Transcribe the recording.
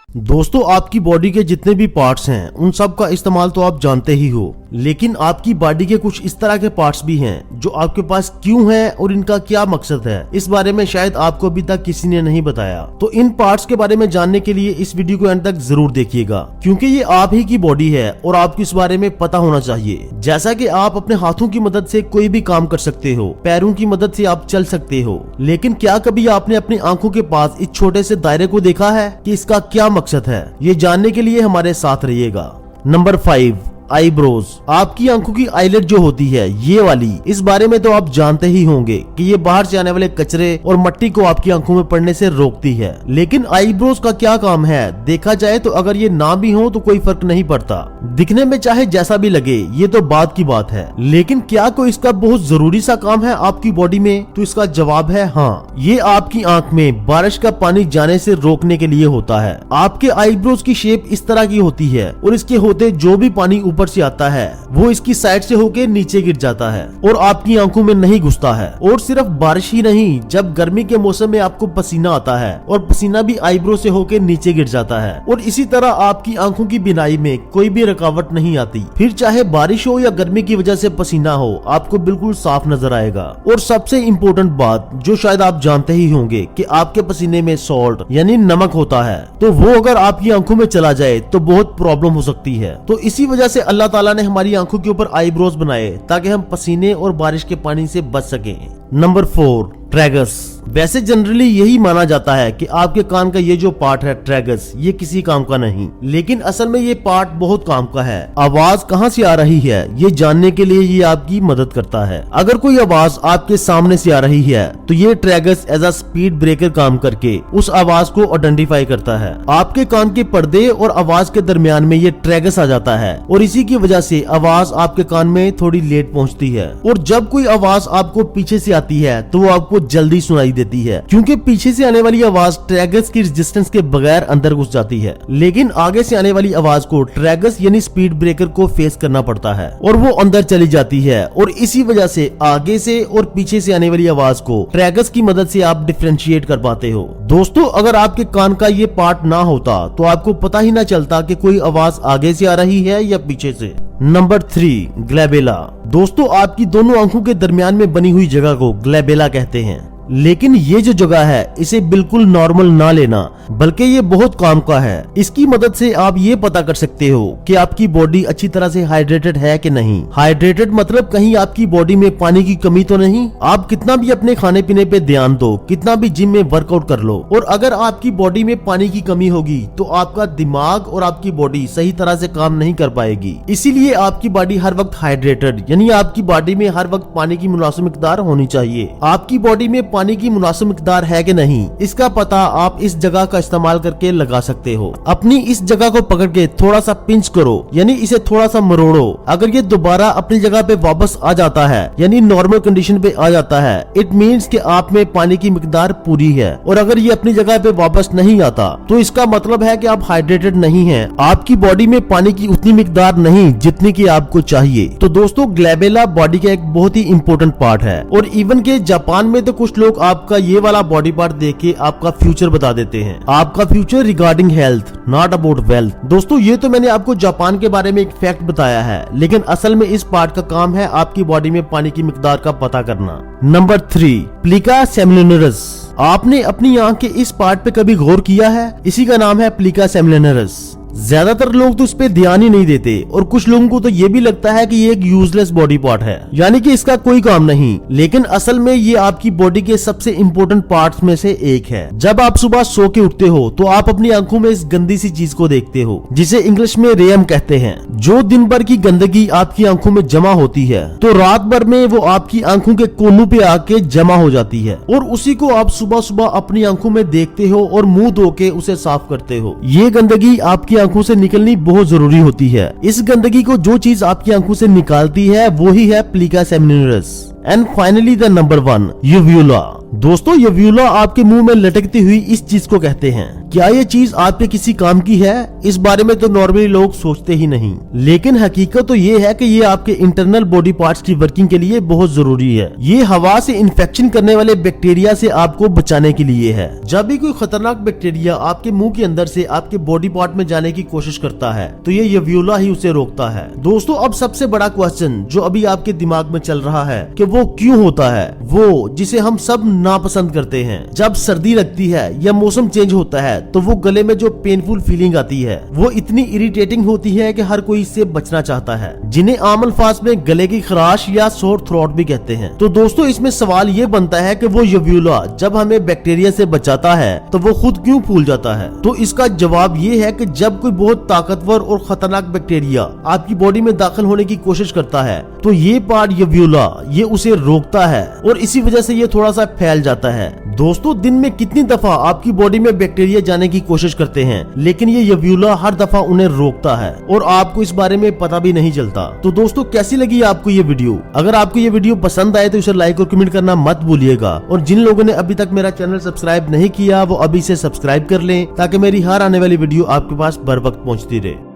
दोस्तों, आपकी बॉडी के जितने भी पार्ट्स हैं उन सब का इस्तेमाल तो आप जानते ही हो, लेकिन आपकी बॉडी के कुछ इस तरह के पार्ट्स भी हैं जो आपके पास क्यों हैं और इनका क्या मकसद है, इस बारे में शायद आपको अभी तक किसी ने नहीं बताया। तो इन पार्ट्स के बारे में जानने के लिए इस वीडियो को अंत तक जरूर देखिएगा, क्योंकि ये आप ही की बॉडी है और आपको इस बारे में पता होना चाहिए। जैसा कि आप अपने हाथों की मदद से कोई भी काम कर सकते हो, पैरों की मदद से आप चल सकते हो, लेकिन क्या कभी आपने अपनी आंखों के पास इस छोटे से दायरे को देखा है कि इसका क्या मकसद है? ये जानने के लिए हमारे साथ रहिएगा। Number 5, eyebrows. आपकी आंखों की आईलेट जो होती है ये वाली, इस बारे में तो आप जानते ही होंगे कि ये बाहर से आने वाले कचरे और मिट्टी को आपकी आंखों में पड़ने से रोकती है। लेकिन आईब्रोज का क्या काम है? देखा जाए तो अगर ये ना भी हो तो कोई फर्क नहीं पड़ता, दिखने में चाहे जैसा भी लगे, ये तो बात की बात है। लेकिन क्या कोई इसका बहुत जरूरी सा काम है आपकी बॉडी में? तो इसका जवाब है हाँ। ये आपकी आंख में बारिश का पानी जाने से रोकने के लिए होता है। आपके आईब्रोज की शेप इस तरह की होती है और इसके होते जो भी पानी ऊपर से आता है वो इसकी साइड से होके नीचे गिर जाता है और आपकी आंखों में नहीं घुसता है। और सिर्फ बारिश ही नहीं, जब गर्मी के मौसम में आपको पसीना आता है और पसीना भी आईब्रो से होके नीचे गिर जाता है, और इसी तरह आपकी आंखों की बिनाई में कोई भी रुकावट नहीं आती। फिर चाहे बारिश हो या गर्मी की वजह से पसीना हो, आपको बिल्कुल साफ नजर आएगा। और सबसे इम्पोर्टेंट बात जो शायद आप जानते ही होंगे कि आपके पसीने में सॉल्ट यानी नमक होता है, तो वो अगर आपकी आंखों में चला जाए तो बहुत प्रॉब्लम हो सकती है। तो इसी वजह से अल्लाह ताला ने हमारी आंखों के ऊपर आईब्रोज बनाए ताकि हम पसीने और बारिश के पानी से बच सकें। Number 4, tragus. वैसे जनरली यही माना जाता है कि आपके कान का ये जो पार्ट है ट्रैगस, ये किसी काम का नहीं, लेकिन असल में ये पार्ट बहुत काम का है। आवाज कहाँ से आ रही है ये जानने के लिए ये आपकी मदद करता है। अगर कोई आवाज आपके सामने से आ रही है तो ये tragus as a speed breaker काम करके उस आवाज को आइडेंटिफाई करता है। आपके कान के पर्दे और आवाज के दरमियान में ये ट्रैगस आ जाता है और इसी की वजह से आवाज आपके कान में थोड़ी लेट पहुँचती है। और जब कोई आवाज आपको पीछे से आती है तो वो आपको जल्दी सुनाई देती है, क्योंकि पीछे से आने वाली आवाज ट्रैगस की रेजिस्टेंस के बगैर अंदर घुस जाती है। लेकिन आगे से आने वाली आवाज को ट्रैगस यानी स्पीड ब्रेकर को फेस करना पड़ता है और वो अंदर चली जाती है। और इसी वजह से आगे से और पीछे से आने वाली आवाज को ट्रैगस की मदद से आप डिफरेंशिएट कर पाते हो। दोस्तों, अगर आपके कान का ये पार्ट ना होता तो आपको पता ही ना चलता कि कोई आवाज आगे से आ रही है या पीछे से। Number 3, glabella. दोस्तों, आपकी दोनों आंखों के दरमियान में बनी हुई जगह को ग्लैबेला कहते हैं, लेकिन ये जो जगह है इसे बिल्कुल नॉर्मल ना लेना, बल्कि ये बहुत काम का है। इसकी मदद से आप ये पता कर सकते हो कि आपकी बॉडी अच्छी तरह से हाइड्रेटेड है कि नहीं। हाइड्रेटेड मतलब कहीं आपकी बॉडी में पानी की कमी तो नहीं। आप कितना भी अपने खाने पीने पे ध्यान दो, कितना भी जिम में वर्कआउट कर लो, और अगर आपकी बॉडी में पानी की कमी होगी तो आपका दिमाग और आपकी बॉडी सही तरह से काम नहीं कर पाएगी। इसीलिए आपकी बॉडी हर वक्त हाइड्रेटेड यानी आपकी बॉडी में हर वक्त पानी की मुनासिब मिकदार होनी चाहिए। आपकी बॉडी में पानी की मुनासिब मिकदार है कि नहीं, इसका पता आप इस जगह का इस्तेमाल करके लगा सकते हो। अपनी इस जगह को पकड़ के थोड़ा सा पिंच करो यानी इसे थोड़ा सा मरोड़ो। अगर ये दोबारा अपनी जगह पे वापस आ जाता है यानी नॉर्मल कंडीशन पे आ जाता है, इट मीन्स कि आप में पानी की मिकदार पूरी है। और अगर ये अपनी जगह पे वापस नहीं आता तो इसका मतलब है कि आप हाइड्रेटेड नहीं हैं, आपकी बॉडी में पानी की उतनी मिकदार नहीं जितनी की आपको चाहिए। तो दोस्तों, ग्लैबेला बॉडी का एक बहुत ही इंपॉर्टेंट पार्ट है। और इवन के जापान में तो कुछ लोग आपका ये वाला बॉडी पार्ट देख के आपका फ्यूचर बता देते हैं। आपका future regarding health, not about wealth. दोस्तों, ये तो मैंने आपको जापान के बारे में एक फैक्ट बताया है, लेकिन असल में इस पार्ट का काम है आपकी बॉडी में पानी की मिकदार का पता करना। नंबर 3, प्लिका सेमिलिनरस। आपने अपनी आंख के इस पार्ट पे कभी गौर किया है? इसी का नाम है प्लिका सेमिलिनरस। ज्यादातर लोग तो इस पे ध्यान ही नहीं देते और कुछ लोगों को तो ये भी लगता है कि ये एक यूजलेस बॉडी पार्ट है, यानी कि इसका कोई काम नहीं। लेकिन असल में ये आपकी बॉडी के सबसे इम्पोर्टेंट पार्ट्स में से एक है। जब आप सुबह सो के उठते हो तो आप अपनी आंखों में इस गंदी सी चीज को देखते हो जिसे इंग्लिश में रेयम कहते हैं। जो दिन भर की गंदगी आपकी आंखों में जमा होती है तो रात भर में वो आपकी आंखों के कोनों पे आके जमा हो जाती है और उसी को आप सुबह सुबह अपनी आंखों में देखते हो और मुंह धो के उसे साफ करते हो। ये गंदगी आपकी आंखों से निकलनी बहुत जरूरी होती है। इस गंदगी को जो चीज आपकी आंखों से निकालती है वो ही है plica semilunaris. And finally the number 1, uvula. दोस्तों यूव्यूला आपके मुंह में लटकती हुई इस चीज को कहते हैं। क्या ये चीज आपके किसी काम की है? इस बारे में तो नॉर्मली लोग सोचते ही नहीं, लेकिन हकीकत तो ये है कि ये आपके इंटरनल बॉडी पार्ट्स की वर्किंग के लिए बहुत जरूरी है। ये हवा से इन्फेक्शन करने वाले बैक्टीरिया से आपको बचाने के लिए है। जब भी कोई खतरनाक बैक्टीरिया आपके मुंह के अंदर से आपके बॉडी पार्ट में जाने की कोशिश करता है तो ये यूव्यूला ही उसे रोकता है। दोस्तों अब सबसे बड़ा क्वेश्चन जो अभी आपके दिमाग में चल रहा है कि वो क्यों होता है, वो जिसे हम सब नापसंद करते हैं। जब सर्दी लगती है या मौसम चेंज होता है तो वो गले में जो पेनफुल फीलिंग आती है वो इतनी इरिटेटिंग होती है कि हर कोई इससे बचना चाहता है, जिन्हें आम अल्फाज में गले की खराश या सोर थ्रोट भी कहते हैं। तो दोस्तों इसमें सवाल ये बनता है कि वो यूव्यूला जब हमें बैक्टीरिया से बचाता है तो वो खुद क्यों फूल जाता है? तो इसका जवाब ये है कि जब कोई बहुत ताकतवर और खतरनाक बैक्टीरिया आपकी बॉडी में दाखिल होने की कोशिश करता है तो ये पार्ट यूव्यूला ये उसे रोकता है और इसी वजह से ये थोड़ा सा फैल जाता है। दोस्तों दिन में कितनी दफा आपकी बॉडी में बैक्टीरिया जाने की कोशिश करते हैं, लेकिन ये यूव्यूला हर दफा उन्हें रोकता है और आपको इस बारे में पता भी नहीं चलता। तो दोस्तों कैसी लगी आपको ये वीडियो? अगर आपको ये वीडियो पसंद आए तो इसे लाइक और कमेंट करना मत भूलिएगा, और जिन लोगों ने अभी तक मेरा चैनल सब्सक्राइब नहीं किया वो अभी से सब्सक्राइब कर लें ताकि मेरी हर आने वाली वीडियो आपके पास बर वक्त पहुंचती रहे।